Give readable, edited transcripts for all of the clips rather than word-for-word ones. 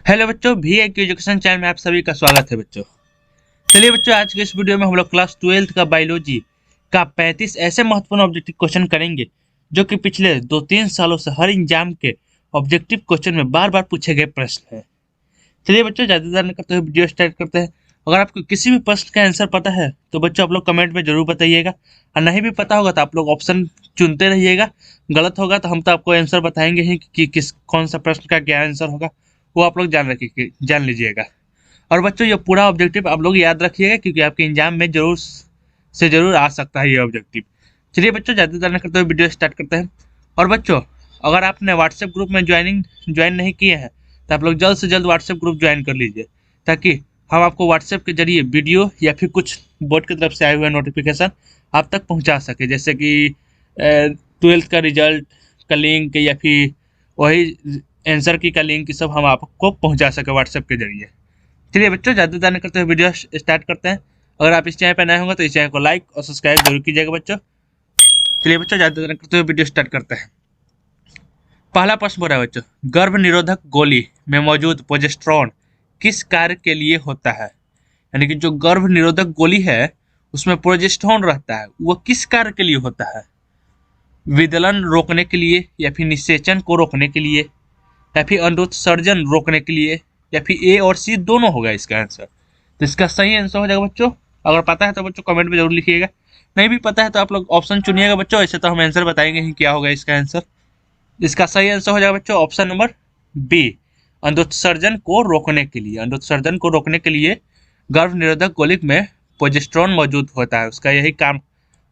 Hello बच्चों, VIQ education channel में आप सभी का स्वागत है बच्चों। चलिए बच्चों, आज के इस वीडियो में हम लोग क्लास 12 का बायोलॉजी का 35 ऐसे महत्वपूर्ण ऑब्जेक्टिव क्वेश्चन करेंगे जो कि पिछले 2-3 सालों से हर एग्जाम के ऑब्जेक्टिव क्वेश्चन में बार बार पूछे गए प्रश्न हैं। चलिए बच्चों, ज़्यादा देर नहीं करते हुए वीडियो स्टार्ट करते हैं। अगर आपको किसी भी प्रश्न का आंसर पता है तो बच्चों आप लोग कमेंट में जरूर बताइएगा, और नहीं भी पता होगा तो आप लोग ऑप्शन चुनते रहिएगा। गलत होगा तो हम तो आपको आंसर बताएंगे ही कि किस कौन सा प्रश्न का क्या आंसर होगा, वो आप लोग जान लीजिएगा। और बच्चों ये पूरा ऑब्जेक्टिव आप लोग याद रखिएगा, क्योंकि आपके एग्जाम में जरूर आ सकता है ये ऑब्जेक्टिव। चलिए बच्चों, ज़्यादा देर नहीं करते हुए वीडियो स्टार्ट करते हैं। और बच्चों, अगर आपने व्हाट्सएप ग्रुप में ज्वाइन नहीं किए हैं तो आप लोग जल्द से जल्द व्हाट्सएप ग्रुप ज्वाइन कर लीजिए, ताकि हम आपको व्हाट्सएप के जरिए वीडियो या फिर कुछ बोर्ड की तरफ से आए हुए नोटिफिकेशन आप तक पहुंचा सके, जैसे कि 12th का रिजल्ट का लिंक या फिर वही आंसर की का लिंक, सब हम आपको पहुंचा सके व्हाट्सएप के जरिए। चलिए बच्चों, ज़्यादा देर नहीं करते हुए वीडियो स्टार्ट करते हैं। अगर आप इस चैनल पर नए होंगे तो इस चैनल को लाइक और सब्सक्राइब जरूर कीजिएगा बच्चों। चलिए बच्चों, ज़्यादा देर नहीं करते हुए वीडियो स्टार्ट करते हैं। पहला प्रश्न बोला है बच्चों, गर्भ निरोधक गोली में मौजूद प्रोजेस्टेरॉन किस कार्य के लिए होता है? यानी कि जो गर्भ निरोधक गोली है उसमें प्रोजेस्टेरॉन रहता है, वो किस कार्य के लिए होता है? विदलन रोकने के लिए, या फिर निषेचन को रोकने के लिए, या फिर अंडोत्सर्जन रोकने के लिए, या फिर ए और सी दोनों होगा इसका आंसर। तो इसका सही आंसर हो जाएगा बच्चों। अगर पता है तो बच्चों कमेंट में जरूर लिखिएगा, नहीं भी पता है तो आप लोग ऑप्शन चुनिएगा बच्चों, ऐसे तो हम आंसर बताएंगे ही क्या होगा इसका आंसर। इसका सही आंसर हो जाएगा बच्चों ऑप्शन नंबर बी, अंडोत्सर्जन को रोकने के लिए। अंडोत्सर्जन को रोकने के लिए गर्भ निरोधक गोली में प्रोजेस्टेरॉन मौजूद होता है, उसका यही काम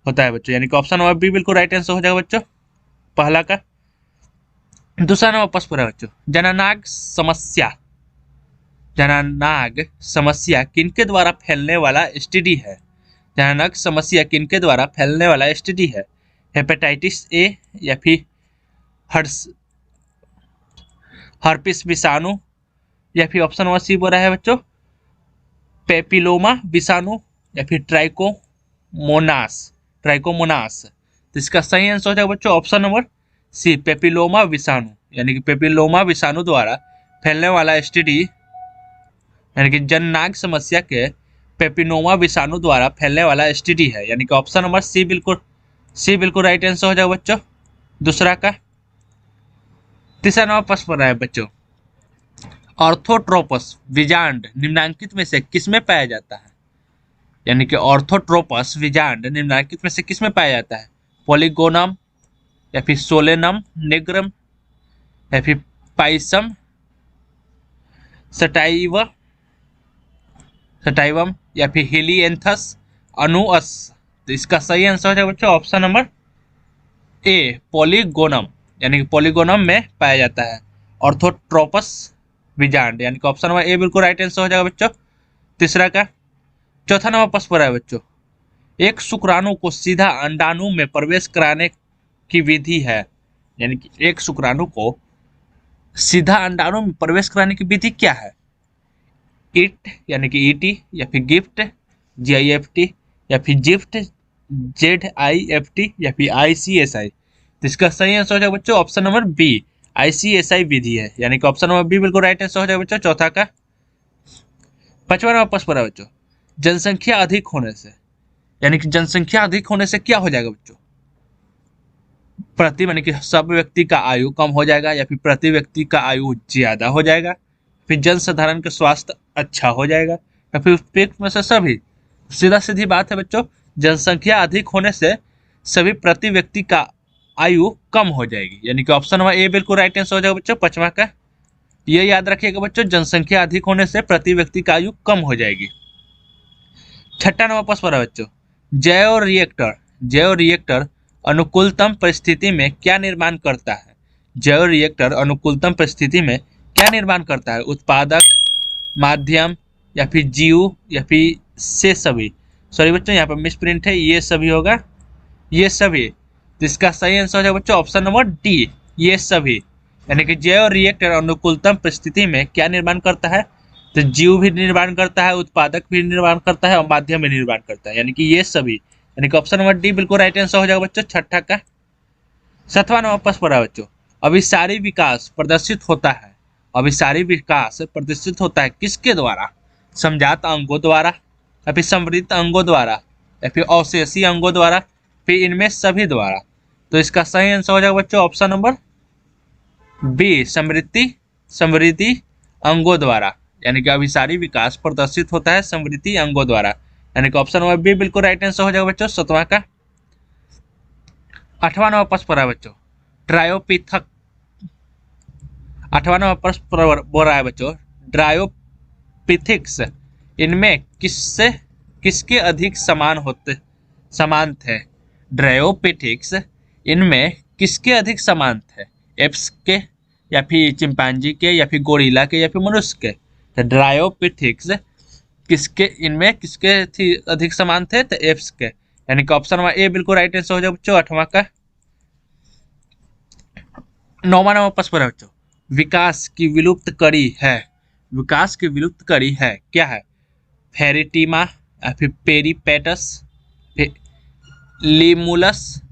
होता है बच्चों। यानी कि ऑप्शन नंबर बी बिल्कुल राइट आंसर हो जाएगा बच्चों पहला का। दूसरा नंबर प्रश्न पर है बच्चों, जननांग समस्या किनके द्वारा फैलने वाला एसटीडी है? जननांग समस्या किनके द्वारा फैलने वाला एसटीडी है? हेपेटाइटिस ए, या फिर हर्पिस विषाणु, या फिर ऑप्शन नंबर सी बोल रहा है बच्चों पेपिलोमा विषाणु, या फिर ट्राइकोमोनास। तो इसका सही आंसर हो जाएगा बच्चों ऑप्शन नंबर सी, पेपिलोमा विषाणु। यानी कि पेपिलोमा विषाणु द्वारा फैलने वाला एसटीडी, यानी कि जननांग समस्या के पेपिलोमा विषाणु द्वारा फैलने वाला एसटीडी है। यानी कि ऑप्शन नंबर सी बिल्कुल राइट आंसर हो जाएगा बच्चों दूसरा का। तीसरा नंबर प्रश्न पर है बच्चों, ऑर्थोट्रोपस विजांड निम्नलिखित में से किसमें पाया जाता है? यानी कि ऑर्थोट्रोपस विजांड निम्नलिखित में से किसमें पाया जाता है? पॉलीगोनम, या फिर सोलेनम निग्रम, या फिर पाइसम सटाइवम, या फिर हिलिएंथस अनुअस। तो इसका सही आंसर हो जाएगा बच्चों ऑप्शन नंबर ए, पॉलीगोनम। यानी कि पॉलीगोनम में पाया जाता है ऑर्थोट्रोपस विजांड। यानी कि ऑप्शन नंबर ए बिल्कुल राइट आंसर हो जाएगा बच्चों तीसरा का। चौथा नंबर प्रश्न पर है बच्चों, एक शुक्राणु को सीधा अंडाणु में प्रवेश कराने की विधि है। यानी कि एक शुक्राणु को सीधा अंडाणु में प्रवेश कराने की विधि क्या है? इट, यानी कि ईटी, या फिर गिफ्ट GIFT, या फिर जिफ्ट ZIFT, या फिर ICSI। तो इसका सही आंसर हो जाएगा बच्चों ऑप्शन नंबर बी, ICSI विधि है। यानी कि ऑप्शन नंबर बी बिल्कुल राइट आंसर हो जाएगा बच्चों चौथा का। पांचवा नंबर प्रश्न पर है बच्चों, जनसंख्या अधिक होने से, यानी कि जनसंख्या अधिक होने से क्या हो जाएगा बच्चों? यानी कि सब व्यक्ति का आयु कम हो जाएगा, या फिर प्रति व्यक्ति का आयु ज्यादा हो जाएगा, फिर जनसाधारण का स्वास्थ्य अच्छा हो जाएगा, या फिर उपयुक्त में से सभी। सीधा सीधी बात है बच्चों, जनसंख्या अधिक होने से सभी प्रति व्यक्ति का आयु कम हो जाएगी। यानी कि ऑप्शन नंबर ए बिल्कुल राइट आंसर हो जाएगा बच्चों पांचवा का। ये याद रखिएगा बच्चों, जनसंख्या अधिक होने से प्रति व्यक्ति का आयु कम हो जाएगी। छठा नंबर प्रश्न है बच्चों, जैव रिएक्टर अनुकूलतम परिस्थिति में क्या निर्माण करता है? जैव रिएक्टर अनुकूलतम परिस्थिति में क्या निर्माण करता है? उत्पादक, माध्यम, या फिर जीव, या फिर से सभी। सॉरी बच्चों, यहाँ पर मिसप्रिंट है, ये सभी होगा, ये सभी। तो इसका सही आंसर हो जाएगा बच्चों ऑप्शन नंबर डी, ये सभी। यानी कि जैव रिएक्टर अनुकूलतम परिस्थिति में क्या निर्माण करता है? तो जीव भी निर्माण करता है, उत्पादक भी निर्माण करता है, और माध्यम भी निर्माण करता है। यानी कि ये सभी, यानी कि ऑप्शन नंबर डी बिल्कुल राइट आंसर हो जाएगा बच्चों छठा का। सातवां नंबर प्रश्न पर है बच्चों, अभिसारी विकास प्रदर्शित होता है अभिसारी विकास प्रदर्शित होता है किसके द्वारा? समजात अंगों द्वारा, या फिर समृद्ध अंगों द्वारा, या फिर अवशेषी अंगों द्वारा, फिर इनमें सभी द्वारा। तो इसका सही आंसर हो जाएगा बच्चों ऑप्शन नंबर बी, समृद्धि अंगों द्वारा, यानी कि अभिसारी विकास प्रदर्शित होता है समृद्धि अंगों द्वारा, यानी कि ऑप्शन नंबर बी बिल्कुल राइट आंसर हो जाएगा बच्चों 7वां का। 8वां नंबर प्रश्न पर है बच्चों ड्रायोपिथक। 8वां नंबर प्रश्न बोल रहा है बच्चों ड्रायोपिथिक्स इनमें किसके अधिक समान थे? ड्रायोपिथिक्स इनमें किसके अधिक समान थे? एप्स के, या फिर चिंपांजी के, या फिर गोरिल्ला के, या फिर मनुष्य के? तो ड्रायोपिथिक्स इनमें किसके अधिक समान थे? तो एप्स के, यानी कि ऑप्शन नंबर ए बिल्कुल राइट आंसर हो जाएगा बच्चों 8वां का। 9वां नंबर प्रश्न है बच्चों विकास की विलुप्त कड़ी है क्या है? फेरिटीमा, या फिर पेरिपेटस, फिर लिमुलस,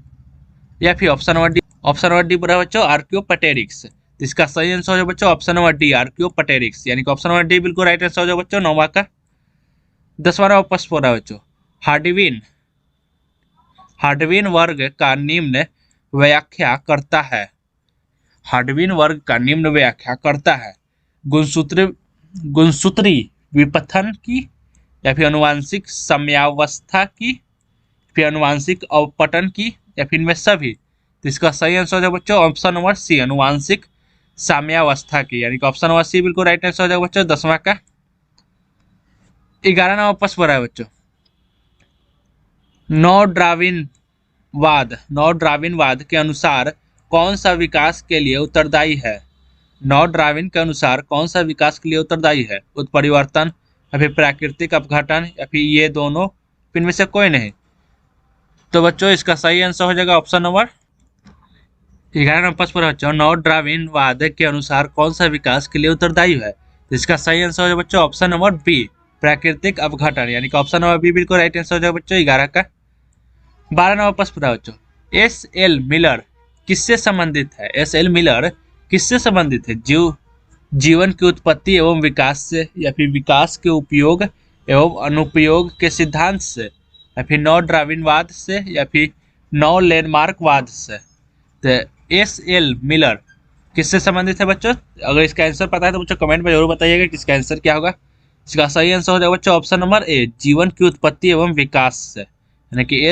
या फिर ऑप्शन नंबर डी पर है बच्चों आर्कियोपटेरिक्स। इसका सही आंसर हो जाएगा बच्चों ऑप्शन नंबर डी आर्कियोपटेरिक्स, यानी कि ऑप्शन नंबर डी बिल्कुल राइट आंसर हो जाएगा बच्चों 9वां का। 10वां नंबर प्रश्न हो रहा है बच्चों हार्डविन वर्ग का निम्न व्याख्या करता है। हार्डविन वर्ग का निम्न व्याख्या करता है गुणसूत्री विपथन की, या फिर अनुवांशिक समयावस्था की, फिर अनुवांशिक अवपतन की, या फिर इनमें सभी। तो इसका सही आंसर हो जाएगा बच्चों ऑप्शन नंबर सी अनुवांशिक साम्यावस्था की, यानी कि ऑप्शन नंबर सी बिल्कुल राइट आंसर हो जाएगा बच्चों 10वां का। 11 नंबर प्रश्न पर है बच्चों नौ डार्विनवाद के अनुसार कौन सा विकास के लिए उत्तरदायी है? नौ डार्विन के अनुसार कौन सा विकास के लिए उत्तरदायी है? उत्परिवर्तन, या फिर प्राकृतिक अपघटन, या फिर ये दोनों, फिर इनमें से कोई नहीं। तो बच्चों इसका सही आंसर हो जाएगा ऑप्शन नंबर 11 नंबर प्रश्न पर बच्चों नौ डार्विनवाद के अनुसार कौन सा विकास के लिए उत्तरदायी है? तो इसका सही आंसर हो जाएगा बच्चों ऑप्शन नंबर बी प्राकृतिक अपघटन, यानी कि ऑप्शन नंबर बी बिल्कुल राइट आंसर हो जाएगा बच्चों 11 का। 12 नंबर प्रश्न पर बच्चों एस.एल. मिलर किससे संबंधित है? एस.एल. मिलर किससे संबंधित है? जीवन की उत्पत्ति एवं विकास से, या फिर विकास के उपयोग एवं अनुपयोग के सिद्धांत से, या फिर नौ डार्विनवाद से, या फिर नौ लैंडमार्कवाद से? तो एस.एल. मिलर किससे संबंधित है बच्चों? अगर इसका आंसर पता है तो बच्चों कमेंट में जरूर बताइएगा कि इसका आंसर क्या होगा। इसका सही आंसर हो जाएगा बच्चों ऑप्शन नंबर ए जीवन की उत्पत्ति एवं विकास से, यानी कि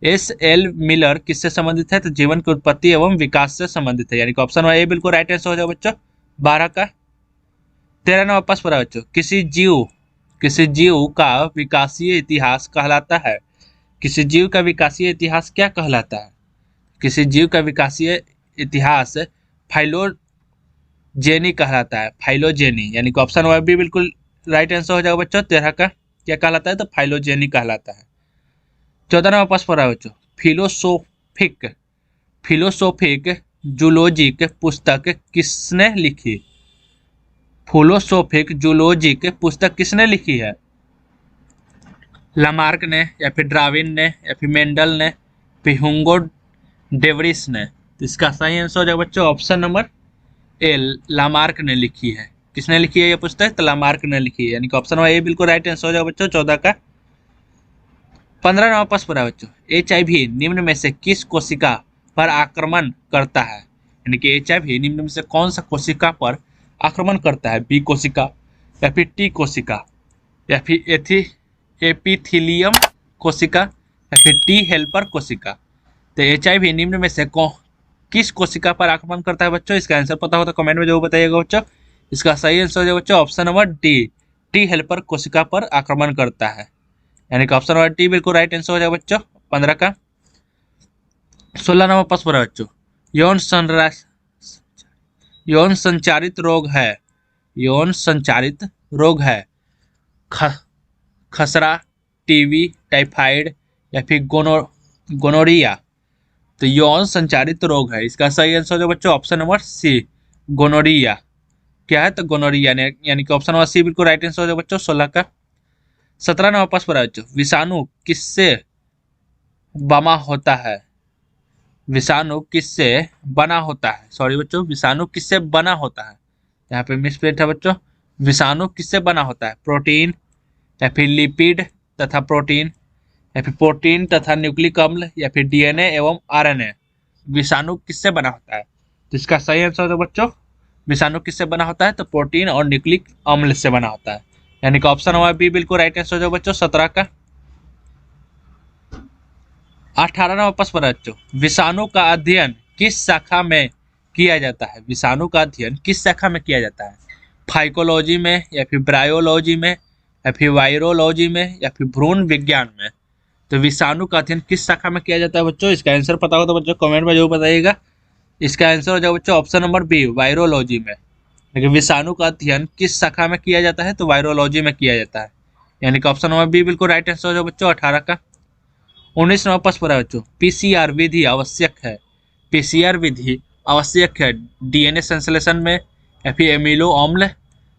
एस.एल. मिलर किससे संबंधित है? तो जीवन की उत्पत्ति एवं विकास से संबंधित है, यानी कि ऑप्शन नंबर ए बिल्कुल राइट आंसर हो जाएगा बच्चों 12 का। 13 नंबर प्रश्न पर है बच्चों किसी जीव का विकासीय इतिहास कहलाता है। किसी जीव का विकासीय इतिहास क्या कहलाता है? किसी जीव का विकासीय इतिहास फाइलोजेनी कहलाता है, फाइलोजेनी, यानी कि ऑप्शन नंबर बी बिल्कुल राइट आंसर हो जाएगा बच्चों 13 का। क्या कहलाता है? तो फाइलोजेनी कहलाता है। 14 नंबर प्रश्न पर है बच्चों फिलोसोफिक जूलॉजिक पुस्तक किसने लिखी? फिलोसोफिक जूलॉजिक पुस्तक किसने लिखी है? लामार्क ने, या फिर डार्विन ने, या फिर मेंडल ने, फिर हुगो डेवरिस ने? तो इसका सही आंसर हो जाएगा बच्चों ऑप्शन नंबर ए लामार्क ने लिखी है। किसने लिखी है ये पुस्तक? तो लामार्क ने लिखी है, यानी कि ऑप्शन नंबर ए बिल्कुल राइट आंसर हो जाएगा बच्चों 14 का। 15 नंबर प्रश्न पर है बच्चों HIV निम्न में से किस कोशिका पर आक्रमण करता है? यानी कि HIV निम्न में से कौन सा कोशिका पर आक्रमण करता है? बी कोशिका, या फिर टी कोशिका, या फिर एपिथीलियम कोशिका, या फिर टी हेल्पर कोशिका? तो HIV निम्न में से किस कोशिका पर आक्रमण करता है बच्चों? इसका आंसर पता हो तो कमेंट में जरूर बताइएगा बच्चों। इसका सही आंसर हो जाएगा बच्चों option number D T helper कोशिका पर आक्रमण करता है, यानी कि ऑप्शन नंबर डी बिल्कुल राइट आंसर हो जाएगा बच्चों 15 का। 16 नंबर प्रश्न पर है बच्चों यौन संचारित रोग है खसरा, टीबी, टाइफाइड, या फिर गोनोरिया? तो यौन संचारित रोग है, इसका सही आंसर हो जाएगा बच्चों ऑप्शन नंबर सी गोनोरिया। क्या है? तो गोनोरिया, यानी कि ऑप्शन नंबर सी बिल्कुल राइट आंसर हो जाएगा बच्चों 16 का। 17 नंबर प्रश्न पर है बच्चों विषाणु किससे बना होता है? विषाणु किससे बना होता है? यहाँ पे मिसप्लेट है बच्चों। विषाणु किससे बना होता है? प्रोटीन या फिर लिपिड तथा प्रोटीन या फिर प्रोटीन तथा न्यूक्लिक अम्ल या फिर डीएनए एवं आरएनए। विषाणु किससे बना होता है? तो इसका सही आंसर है बच्चों, विषाणु किससे बना होता है? तो प्रोटीन और न्यूक्लिक अम्ल से बना होता है, यानी कि ऑप्शन नंबर बी बिल्कुल राइट आंसर हो बच्चों 17 का। 18 नंबर प्रश्न बच्चों, विषाणु का अध्ययन किस शाखा में किया जाता है? विषाणु का अध्ययन किस शाखा में किया जाता है? फाइकोलॉजी में या फिर ब्रायोलॉजी में या फिर वायरोलॉजी में या फिर भ्रूण विज्ञान में? तो विषाणु का अध्ययन किस शाखा में किया जाता है बच्चों? इसका आंसर पता हो तो बच्चों कमेंट में जरूर बताइएगा। इसका आंसर हो जाए बच्चों ऑप्शन नंबर बी वायरोलॉजी में। लेकिन विषाणु का अध्ययन किस शाखा में किया जाता है? तो वायरोलॉजी में किया जाता है, यानी कि ऑप्शन नंबर बी बिल्कुल राइट आंसर हो जाए बच्चों 18 का। 19 नंबर प्रश्न पर है बच्चों, पीसीआर विधि आवश्यक है? पीसीआर विधि आवश्यक है डीएनए संश्लेषण में या फिर एमिनो अम्ल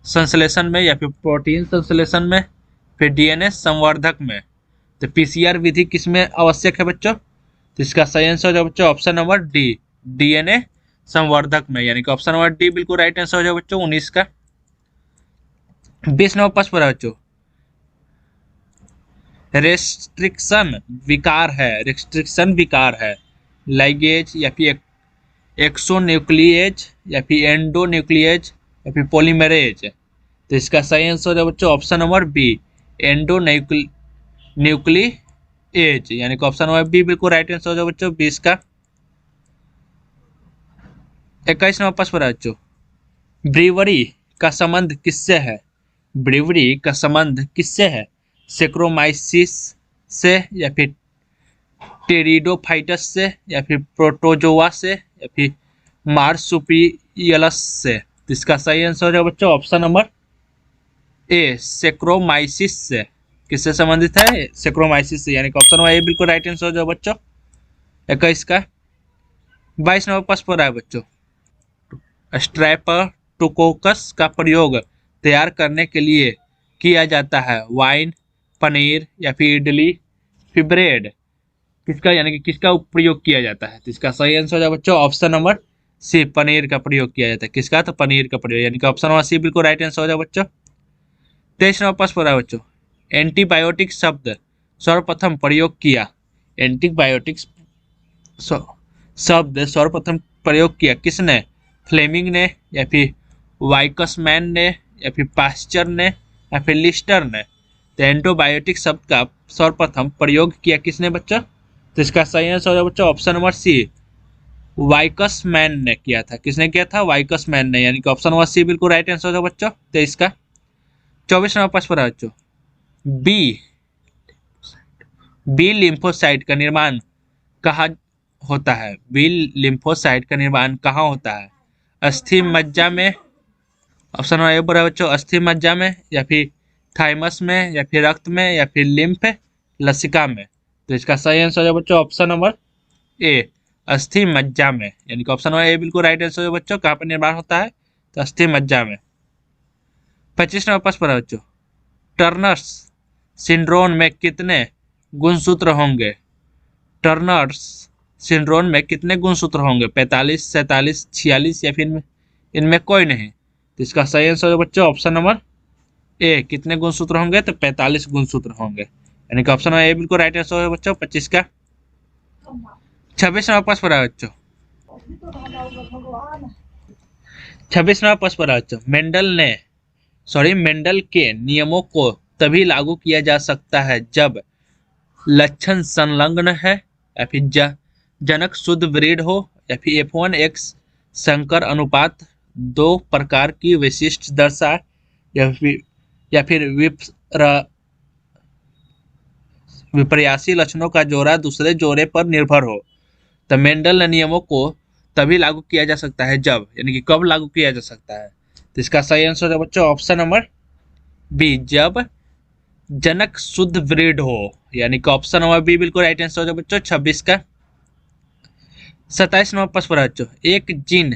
संश्लेषण में या फिर प्रोटीन संश्लेषण में, फिर डीएनए संवर्धक में? तो पीसीआर विधि किस में आवश्यक है बच्चों? तो इसका सही आंसर हो जाए बच्चों ऑप्शन नंबर डी डीएनए संवर्धक में, यानी कि ऑप्शन नंबर डी बिल्कुल राइट आंसर हो जाए बच्चों 19 का। 20 नंबर प्रश्न पर है बच्चों, रेस्ट्रिक्शन विकार है, रेस्ट्रिक्शन विकार है लाइगेज या फिर एक्सोन्यूक्लिएज या फिर एंडोन्यूक्लिएज या फिर पॉलीमरेज? तो इसका सही आंसर हो जाए बच्चों ऑप्शन नंबर बी एंडोन्यूक्लिएज, यानी कि ऑप्शन नंबर बी बिल्कुल राइट आंसर हो जाए बच्चों 20 का। 21 नंबर प्रश्न पर है बच्चों, ब्रीवरी का संबंध किससे है? ब्रीवरी का संबंध किससे है? सेक्रोमाइसिस से या फिर टेरिडोफाइटस से या फिर प्रोटोजोआ से या फिर मार्सुपियलस से? तो इसका सही आंसर हो जाए बच्चों ऑप्शन नंबर ए सेक्रोमाइसिस से। किससे संबंधित है? सेक्रोमाइसिस से, यानी कि ऑप्शन नंबर ए बिल्कुल राइट आंसर हो जाए बच्चों 21 का। 22 नंबर प्रश्न पर है बच्चों, स्ट्रेप्टोकोकस का प्रयोग तैयार करने के लिए किया जाता है? वाइन, पनीर या फिर इडली, फिर ब्रेड? किसका, यानी कि किसका प्रयोग किया जाता है? तो इसका सही आंसर हो जाए बच्चों ऑप्शन नंबर सी पनीर का प्रयोग किया जाता है। किसका? तो पनीर का प्रयोग, यानी कि ऑप्शन नंबर सी बिल्कुल राइट आंसर हो जाए बच्चों। 23 नंबर प्रश्न पर है बच्चों, एंटीबायोटिक शब्द सर्वप्रथम प्रयोग किया? एंटीबायोटिक्स शब्द सर्वप्रथम प्रयोग किया किसने? फ्लेमिंग ने या फिर वाइकसमैन ने या फिर पास्चर ने या फिर लिस्टर ने? तो एंटीबायोटिक शब्द का सर्वप्रथम प्रयोग किया किसने बच्चों? तो इसका सही आंसर हो बच्चों ऑप्शन नंबर सी वाइकसमैन ने किया था। किसने किया था? वाइकसमैन ने, यानी कि ऑप्शन नंबर सी बिल्कुल राइट आंसर हो बच्चों 23 का। 24 नंबर प्रश्न पर है बच्चों, बी लिम्फोसाइट का निर्माण कहाँ होता है? बी लिम्फोसाइट का निर्माण कहाँ होता है? अस्थि मज्जा में, ऑप्शन नंबर ए पर है बच्चों अस्थि मज्जा में या फिर थाइमस में या फिर रक्त में या फिर लिम्फ लसिका में? तो इसका सही आंसर है बच्चों ऑप्शन नंबर ए अस्थि मज्जा में, यानी कि ऑप्शन नंबर ए बिल्कुल राइट आंसर है बच्चों। कहाँ पर निर्माण होता है? तो अस्थि मज्जा में। 25 नंबर प्रश्न पर है बच्चों, टर्नर्स सिंड्रोम में कितने गुणसूत्र होंगे? टर्नर्स सिंड्रोम में कितने गुणसूत्र होंगे? 45, 47, 46 या फिर इनमें कोई नहीं? तो इसका सही आंसर है बच्चों ऑप्शन नंबर ए कितने गुणसूत्र होंगे? तो 45 गुणसूत्र होंगे, यानी कि ऑप्शन नंबर ए बिल्कुल राइट आंसर है बच्चों 25 का। 26 नंबर प्रश्न पर है बच्चों, 26 नंबर प्रश्न पर है बच्चों, मेंडल के नियमों को तभी लागू किया जा सकता है जब लक्षण संलग्न है या फिर जनक शुद्ध ब्रीड हो या फिर F1X संकर अनुपात 2 प्रकार की विशिष्ट दर्शाए या फिर विपर्यासी लक्षणों का जोड़ा दूसरे जोड़े पर निर्भर हो। तो मेंडल नियमों को तभी लागू किया जा सकता है जब, यानी कि कब लागू किया जा सकता है? तो इसका सही आंसर है बच्चों ऑप्शन नंबर बी जब जनक शुद्ध ब्रीड हो, यानी कि ऑप्शन नंबर बी बिल्कुल राइट आंसर हो बच्चों 26 का। 27 नंबर प्रश्न है बच्चों, एक जीन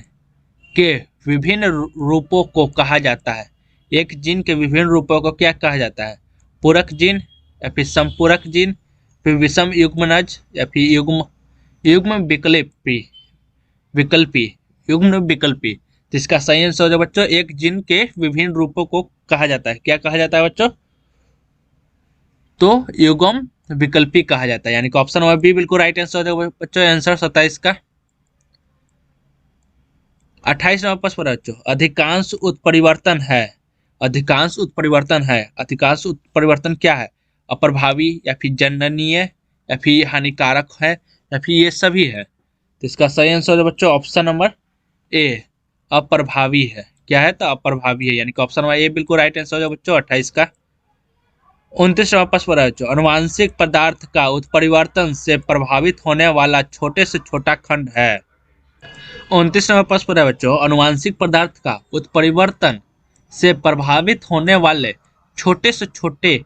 के विभिन्न रूपों को कहा जाता है? एक जीन के विभिन्न रूपों को क्या कहा जाता है? पूरक जीन या फिर संपूरक जीन, फिर विषम युग्मनज या फिर युग्म विकल्पी युग्म विकल्पी? तो इसका सही आंसर हो जाएगा बच्चों, एक जीन के विभिन्न रूपों को कहा जाता है, क्या कहा जाता है बच्चों, तो युग्म विकल्पी कहा जाता है, यानी कि ऑप्शन नंबर बी बिल्कुल राइट आंसर हो जाएगा बच्चों, आंसर 27 का। 28 नंबर प्रश्न पर बच्चों, अधिकांश उत्परिवर्तन है, अधिकांश उत्परिवर्तन है, अधिकांश उत्परिवर्तन क्या है, अप्रभावी या फिर जननीय या फिर हानिकारक है या फिर ये सभी है। तो इसका सही आंसर है बच्चों ऑप्शन नंबर ए, अप्रभावी है, क्या है, तो अप्रभावी है, यानी कि ऑप्शन नंबर ए बिल्कुल राइट आंसर हो जाएगा बच्चों 28 का। 29 नंबर प्रश्न पर बच्चों, अनुवांशिक पदार्थ का उत्परिवर्तन से प्रभावित होने वाला छोटे से छोटा खंड है। 29 नंबर प्रश्न पर है बच्चों, अनुवांशिक पदार्थ का उत्परिवर्तन से प्रभावित होने वाले छोटे से छोटे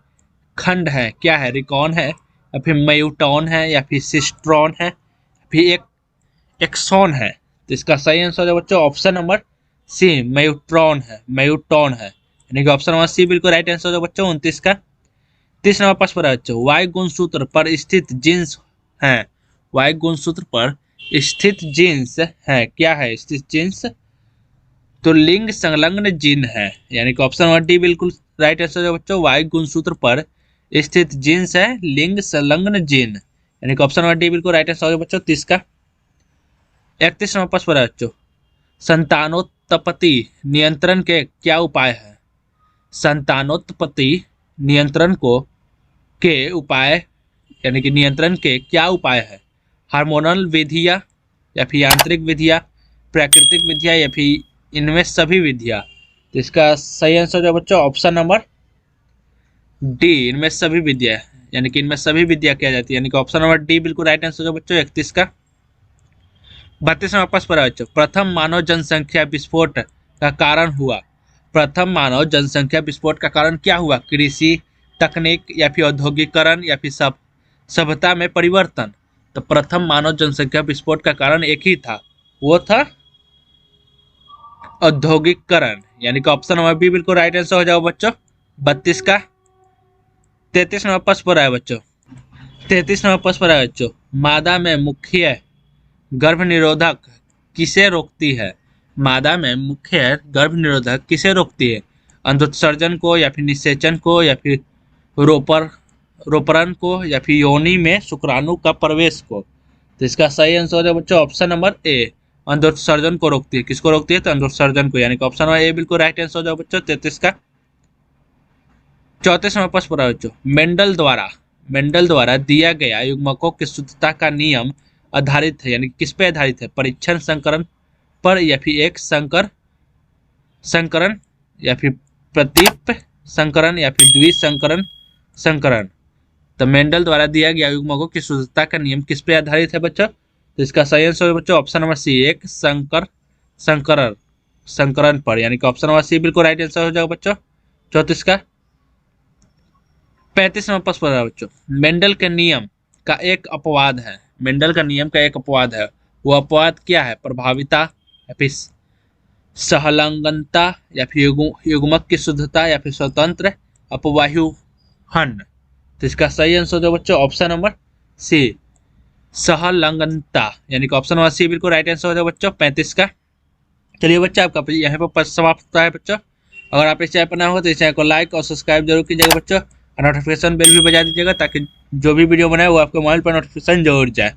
खंड है, क्या है, रिकॉन है या फिर म्यूटॉन है या फिर सिस्ट्रॉन है, फिर एक एक्सॉन है। तो इसका सही आंसर है बच्चों ऑप्शन नंबर सी, म्यूट्रॉन है, म्यूटॉन है, यानी कि ऑप्शन नंबर सी बिल्कुल राइट आंसर है बच्चों 29 का। 30 नंबर प्रश्न पर है बच्चों, वायु गुणसूत्र पर स्थित जीन्स है, वायु गुणसूत्र पर स्थित जीन्स है, क्या है स्थित जीन्स, तो लिंग संलग्न जीन है, यानी कि ऑप्शन नंबर डी बिल्कुल राइट आंसर है बच्चों, वायु गुणसूत्र पर स्थित जीन्स है लिंग संलग्न जीन, यानी कि ऑप्शन नंबर डी बिल्कुल राइट आंसर है बच्चों 30 का। 31 नंबर प्रश्न पर है बच्चों, संतानोत्पत्ति नियंत्रण के क्या उपाय है, संतानोत्पत्ति नियंत्रण के उपाय, यानी कि नियंत्रण के क्या उपाय है, हार्मोनल विधियां या फिर यांत्रिक विधियां, प्राकृतिक विधियां या फिर इनमें सभी विधियां। तो इसका सही आंसर है बच्चों ऑप्शन नंबर डी, इनमें सभी विधियां, यानी कि इनमें सभी विधियां किया जाती है, यानी कि ऑप्शन नंबर डी बिल्कुल राइट आंसर है बच्चों 31 का। 32 नंबर प्रश्न पर है बच्चों, प्रथम मानव जनसंख्या विस्फोट का कारण हुआ, प्रथम मानव जनसंख्या विस्फोट का कारण क्या हुआ, कृषि, तकनीक या फिर औद्योगिकरण या फिर सभ्यता में परिवर्तन। तो प्रथम मानव जनसंख्या विस्फोट का कारण एक ही था, वो था औद्योगिकरण, यानी कि ऑप्शन नंबर बी बिल्कुल राइट आंसर हो जाओ बच्चों 32 का। 33 नंबर प्रश्न पर है बच्चों, 33 नंबर प्रश्न पर है बच्चों, मादा में मुख्य गर्भ निरोधक किसे रोकती है, मादा में मुख्य गर्भ निरोधक किसे रोकती है, अंडोत्सर्जन को या फिर निषेचन को या फिर रोपरण को या फिर योनि में शुक्राणु का प्रवेश को। तो इसका सही आंसर है बच्चों ऑप्शन नंबर ए, अंडोत्सर्जन को रोकती है, किसको रोकती है, तो अंडोत्सर्जन को, यानी कि ऑप्शन नंबर ए बिल्कुल राइट आंसर हो जाओ बच्चों 33 का। 34 नंबर प्रश्न पर बच्चों, मेंडल द्वारा दिया गया युग्मकों की शुद्धता का नियम आधारित है, यानी किस पे आधारित है, परीक्षण संकरण पर या फिर एक संकरण या फिर प्रतीप संकरण या फिर संकरण। तो मेंडल द्वारा दिया गया युग्मकों की शुद्धता का नियम किस पे आधारित है बच्चों, तो इसका सही आंसर है बच्चों ऑप्शन नंबर सी, एक संकरण पर, यानी कि ऑप्शन नंबर सी बिल्कुल राइट आंसर हो जाएगा बच्चों 34 का। 35 नंबर प्रश्न पर है बच्चों, मेंडल के नियम का एक अपवाद है, मेंडल का नियम का एक अपवाद है, वो अपवाद क्या है, प्रभाविता या फिर सहलंगनता या फिर युग्मक की शुद्धता या फिर स्वतंत्र अपवाह्यूहन। तो इसका सही आंसर है बच्चों ऑप्शन नंबर सी, सहलंगनता, यानी कि ऑप्शन नंबर सी बिल्कुल राइट आंसर हो जाएगा बच्चों 35 का। चलिए बच्चा आपका यहाँ पर समाप्त होता है बच्चों, अगर आप इस चैनल पर नए हो तो इस चैनल को लाइक और सब्सक्राइब जरूर कीजिएगा बच्चों, और नोटिफिकेशन बेल भी बजा दीजिएगा ताकि जो भी वीडियो बनाए वो आपके मोबाइल पर नोटिफिकेशन जरूर जाए।